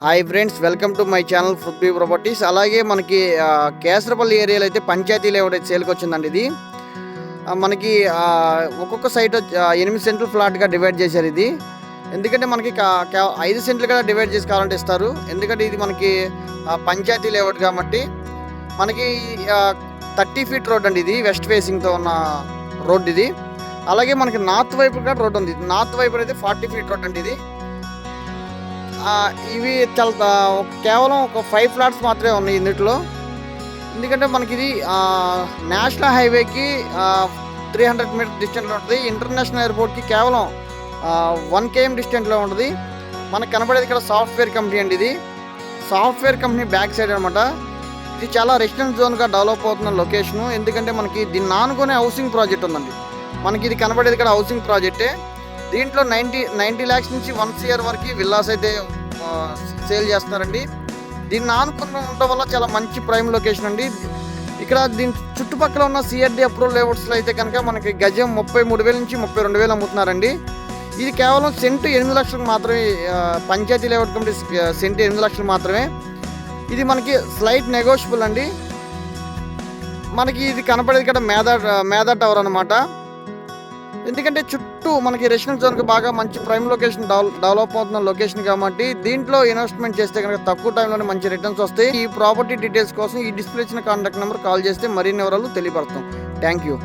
Hi friends, welcome to my channel Prithvi properties. అలాగే మనకి కేసరపల్లి ఏరియాలో అయితే పంచాయతీ లేఅవుట్ అయితే సేల్కి వచ్చిందండి. ఇది మనకి ఒక్కొక్క సైట్ 8 సెంట్లు ఫ్లాట్గా డివైడ్ చేశారు. ఇది ఎందుకంటే మనకి 5 సెంట్లుగా డివైడ్ చేసి కావాలంటే ఇస్తారు. ఎందుకంటే ఇది మనకి పంచాయతీ లేఅవుట్ కాబట్టి మనకి 30 ఫీట్ రోడ్ అండి. ఇది వెస్ట్ ఫేసింగ్తో ఉన్న రోడ్ ఇది. అలాగే మనకి నార్త్ వైపు కూడా రోడ్ ఉంది. నార్త్ వైపు అయితే 40 ఫీట్ రోడ్ అండి. ఇది ఇవి చాలా కేవలం ఒక 5 ఫ్లాట్స్ మాత్రమే ఉన్నాయి ఇందులో. ఎందుకంటే మనకి ఇది నేషనల్ హైవేకి 300 మీటర్ డిస్టెన్స్లో ఉంటుంది. ఇంటర్నేషనల్ ఎయిర్పోర్ట్కి కేవలం 1 km డిస్టెన్స్లో ఉంటుంది. మనకు కనబడేది ఇక్కడ సాఫ్ట్వేర్ కంపెనీ అండి. ఇది సాఫ్ట్వేర్ కంపెనీ బ్యాక్ సైడ్ అనమాట. ఇది చాలా రెసిడెన్షియల్ జోన్గా డెవలప్ అవుతున్న లొకేషను. ఎందుకంటే మనకి దీన్ని ఆనుకునే హౌసింగ్ ప్రాజెక్ట్ ఉందండి. మనకి ఇది కనబడేది ఇక్కడ హౌసింగ్ ప్రాజెక్టే. దీంట్లో 90 lakhs నుంచి 1 crore వరకు విల్లాస్ అయితే సేల్ చేస్తున్నారండి. దీన్ని ఆనుకుని ఉండడం వల్ల చాలా మంచి ప్రైమ్ లొకేషన్ అండి. ఇక్కడ దీని చుట్టుపక్కల ఉన్న CRD అప్రూవల్ లేఅవుట్స్లో అయితే కనుక మనకి గజం 33,000 నుంచి 32,000 అమ్ముతున్నారండి. ఇది కేవలం సెంటు 8 లక్షలకు మాత్రమే. పంచాయతీ లేఅవుట్ కమిటీ సెంటు 8 లక్షలు మాత్రమే. ఇది మనకి స్లైట్ నెగోషియబుల్ అండి. మనకి ఇది కనపడేది ఇక్కడ మేధా టవర్ అనమాట. ఎందుకంటే చుట్టూ మనకి రెసిడెన్షియల్ జోన్కి బాగా మంచి ప్రైమ్ లొకేషన్ డెవలప్ అవుతున్న లొకేషన్ కాబట్టి దీంట్లో ఇన్వెస్ట్మెంట్ చేస్తే కనుక తక్కువ టైంలోనే మంచి రిటర్న్స్ వస్తాయి. ఈ ప్రాపర్టీ డీటెయిల్స్ కోసం ఈ డిస్ప్లే ఇచ్చిన కాంటాక్ట్ నెంబర్ కాల్ చేస్తే మరిన్ని వివరాలు తెలియపడతాం. Thank you.